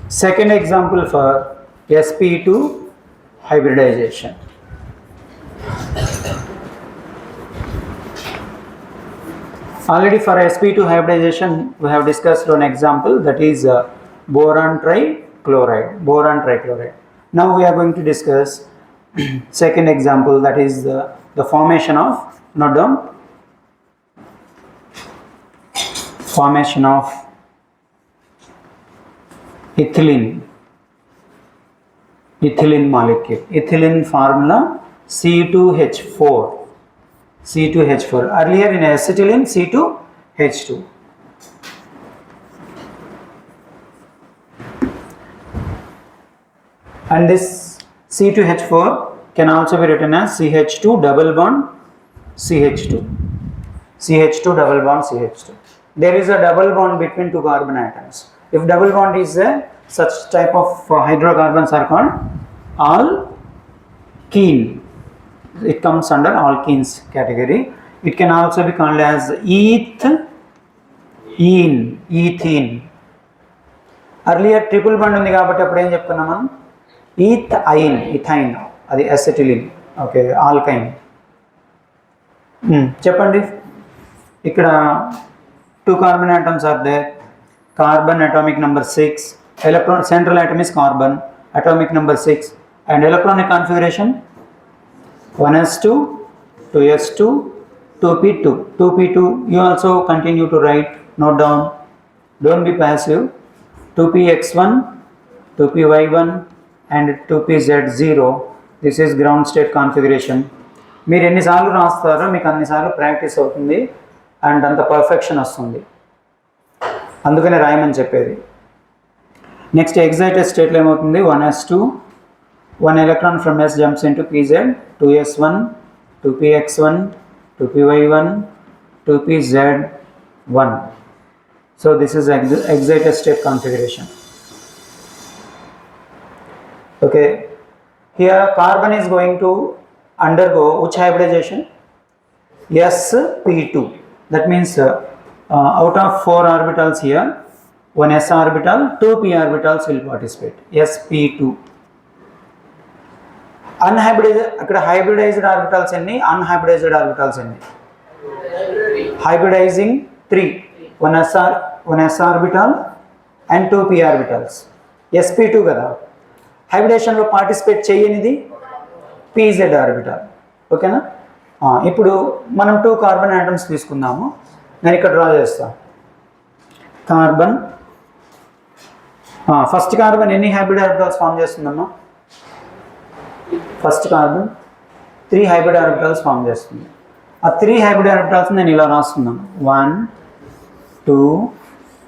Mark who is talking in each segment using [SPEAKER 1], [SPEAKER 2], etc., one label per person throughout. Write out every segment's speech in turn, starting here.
[SPEAKER 1] Second example for sp2 hybridization. Already for sp2 hybridization we have discussed one example, that is boron trichloride. Now we are going to discuss second example, that is the formation of, note down, formation of ethylene molecule. Ethylene formula C2H4. Earlier in acetylene C2H2. And this C2H4 can also be written as CH2 double bond CH2. There is a double bond between two carbon atoms. If double bond is there, such type of hydrocarbons are called alkene. It comes under alkenes category. It can also be called as ethene. Earlier triple bond undi kabatti appudu em cheptunnam manam ethine adi acetylene, okay, alkyne. Cheppandi, ikkada two carbon atoms are there. Carbon atomic number 6, electron central atom is carbon, atomic number 6, and electronic configuration 1s2, 2s2, 2p2. 2p2 you also continue to write, note down, don't be passive. 2px1, 2py1 and 2pz0. This is ground state configuration. మీరు ఎన్నిసార్లు రాస్తారో మీకు అన్నిసార్లు practice అవుతుంది and అంత perfection వస్తుంది, అందుకనే రాయమని చెప్పేది. నెక్స్ట్ ఎగ్జైటెడ్ స్టేట్లో ఏమవుతుంది, 1s2, 1 electron from s jumps into pz, 2s1, 2px1, 2py1, 2pz1. So this is excited state configuration. Okay, here carbon is going to undergo which hybridization? sp2. That means out of 4 orbitals here, 1 s orbital, 2 p orbitals will participate. sp2. Unhybridized, akkada hybridized orbitals enni, unhybridized orbitals enni? Hybridizing 3, 1 s orbital and 2 p orbitals. sp2 kada. Hybridization lo participate cheyanidi pz orbital. ఓకేనా? ఇప్పుడు మనం 2 carbon atoms తీసుకుందాము. నేను ఇక్కడ draw చేస్తాను. Carbon, first carbon ఎన్ని hybrid orbitals form చేస్తుందమ్మా? First carbon 3 hybrid orbitals form చేస్తుంది. ఆ 3 హైబ్రిడ్ ఆర్బిటల్స్ నేను ఇలా రాస్తున్నాను, 1 2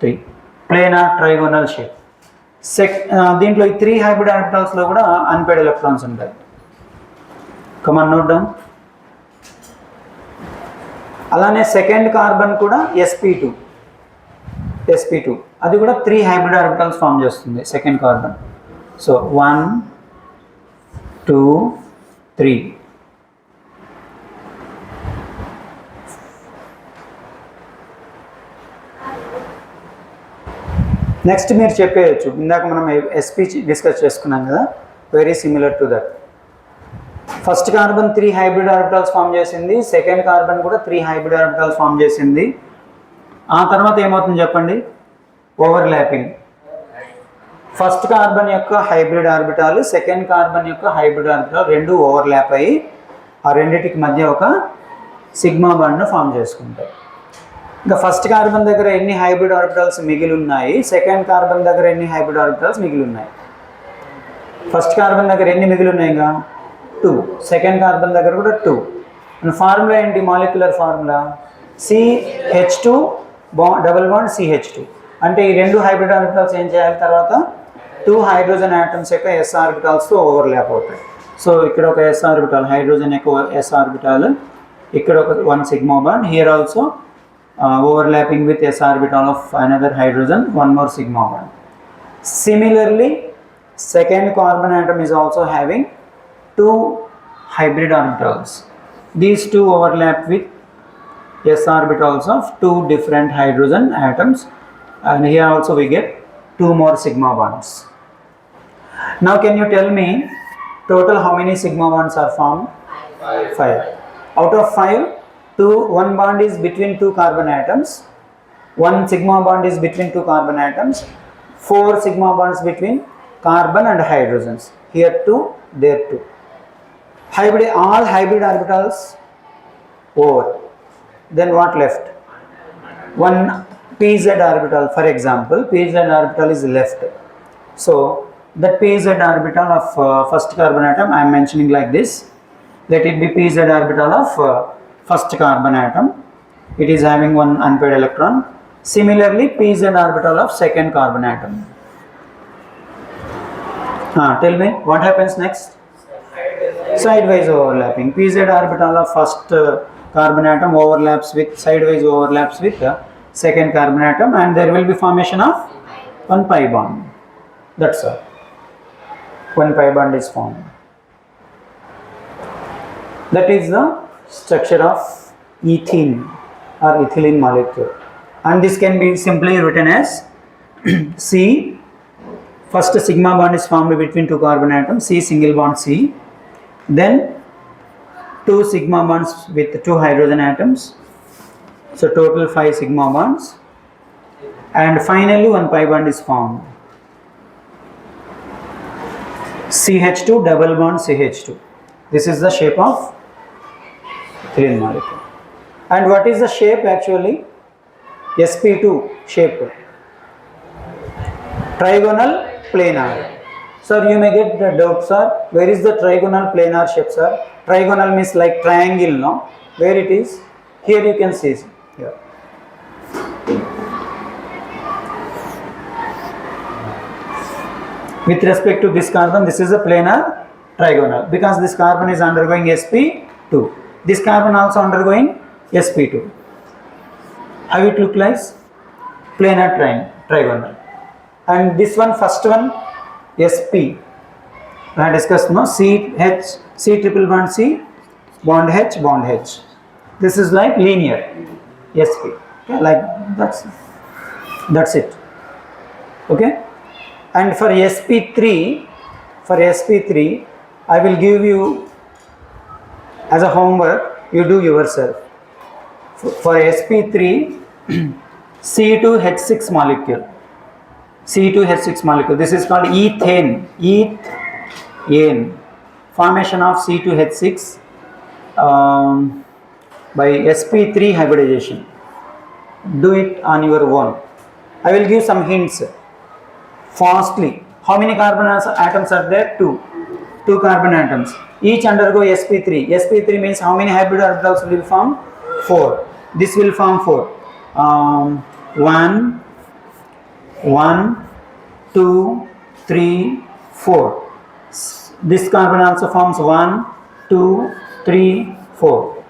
[SPEAKER 1] 3, ప్లేనార్ ట్రైగోనల్ షేప్. దీంట్లో ఈ 3 హైబ్రిడ్ ఆర్బిటల్స్లో కూడా అన్పేడ్ ఎలక్ట్రాన్స్ ఉంటాయి. కమాన్ నోట్ డౌన్. అలానే సెకండ్ కార్బన్ కూడా sp2, అది కూడా 3 హైబ్రిడ్ ఆర్బిటల్స్ ఫామ్ చేస్తుంది సెకండ్ కార్బన్. సో 1 2 3. నెక్స్ట్ మీరు చెప్పేయచ్చు, ఇందాక మనం sp డిస్కస్ చేసుకున్నాం కదా, very similar to that. First carbon 3 hybrid orbitals form చేసింది, సెకండ్ కార్బన్ కూడా 3 హైబ్రిడ్ ఆర్బిటల్స్ ఫామ్ చేసింది. ఆ తర్వాత ఏమవుతుంది చెప్పండి, ఓవర్లాపింగ్. ఫస్ట్ కార్బన్ యొక్క హైబ్రిడ్ ఆర్బిటాల్, సెకండ్ కార్బన్ యొక్క హైబ్రిడ్ ఆర్బిటాల్ రెండు ఓవర్లాప్ అయ్యి ఆ రెండింటికి మధ్య ఒక సిగ్మా బాండ్ను ఫామ్ చేసుకుంటాయి. ఇంకా ఫస్ట్ కార్బన్ దగ్గర ఎన్ని హైబ్రిడ్ ఆర్బిటల్స్ మిగిలి ఉన్నాయి, సెకండ్ కార్బన్ దగ్గర ఎన్ని హైబ్రిడ్ ఆర్బిటల్స్ మిగిలి ఉన్నాయి? ఫస్ట్ కార్బన్ దగ్గర ఎన్ని మిగిలి ఉన్నాయి? 2. సెకండ్ కార్బన్ దగ్గర కూడా 2. ఫార్ములా ఏంటి, molecular formula CH2 double bond CH2. అంటే ఈ రెండు హైబ్రిడ్ ఆర్బిటల్స్ ఏం చేయాలి, తర్వాత 2 హైడ్రోజన్ ఆటమ్స్ యొక్క s ఆర్బిటాల్స్తో ఓవర్లాప్ అవుతాయి. సో ఇక్కడ ఒక s ఆర్బిటాల్, హైడ్రోజన్ యొక్క s ఆర్బిటాల్, ఇక్కడ ఒక 1 sigma bond, here also overlapping with s orbital of another hydrogen, 1 more sigma bond. Similarly, second carbon atom is also having 2 hybrid orbitals. These two overlap with s orbitals of 2 different hydrogen atoms, and here also we get 2 more sigma bonds. Now can you tell me total how many sigma bonds are formed? 5. Out of 5, 1 bond is between 2 carbon atoms. 1 sigma bond is between 2 carbon atoms. 4 sigma bonds between carbon and hydrogens. Here 2, there 2. All hybrid orbitals over. Then what left? One pz orbital, for example, pz orbital is left. So that pz orbital of first carbon atom I am mentioning like this. Let it be pz orbital of first carbon atom. It is having one unpaired electron. Similarly, pz orbital of second carbon atom. Tell me what happens next? Sidewise overlapping. Pz orbital of first carbon atom overlaps with second carbon atom, and there will be formation of one pi bond. That's all. One pi bond is formed. That is the structure of ethene or ethylene molecule, and this can be simply written as C. First sigma bond is formed between 2 carbon atoms, C single bond C. Then 2 sigma bonds with 2 hydrogen atoms. So total 5 sigma bonds. And finally one pi bond is formed. CH2 double bond CH2. This is the shape of ethylene molecule. And what is the shape actually? sp2 shape. Trigonal planar. Sir, you may get the doubt, sir. Where is the trigonal planar shape, sir? Trigonal means like triangle, no? Where it is? Here you can see. Here. With respect to this carbon, this is a planar trigonal because this carbon is undergoing sp2. This carbon also undergoing sp2. How it look like? Planar trigonal. And this one, first one, sp. I had discussed, no? C triple bond C, bond H. This is like linear sp. Okay, like that's it. Okay. And for sp3, I will give you as a homework. You do yourself. For sp3, C2H6 molecule. C2H6 molecule. This is called ethane. Formation of C2H6 by sp3 hybridization. Do it on your own. I will give some hints. Fastly. How many carbon atoms are there? 2. 2 carbon atoms. Each undergo sp3. sp3 means how many hybrid orbitals will form? 4. This will form 4. 1, 2, 3, 4. This carbon also forms 1, 2, 3, 4.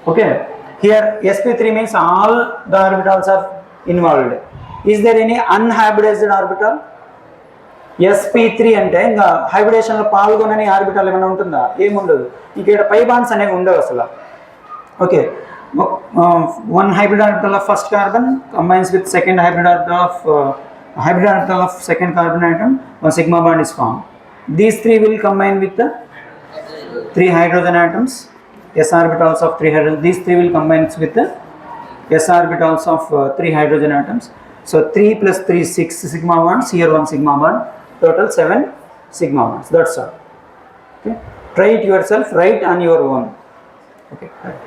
[SPEAKER 1] Okay. Here sp3 means all the orbitals are involved. Is there any unhybridized orbital? sp3 అంటే ఇంకా హైబ్రిడేషన్లో పాల్గొనని orbital ఏమైనా ఉంటుందా? ఏముండదు. ఇక్కడ పై bonds అనేవి ఉండవు అసలు. Okay. One hybrid orbital of first carbon combines with second hybrid orbital of second carbon atom. One sigma bond is formed. These 3 will combine with the 3 hydrogen atoms. S orbitals of 3 hydrogen. These 3 will combine with the S orbitals of 3 hydrogen atoms. So 3 plus 3 6 sigma bonds. Here 1 sigma bond. Total 7 sigma bonds. That's all. Okay. Try it yourself. Write on your own. Okay. Right.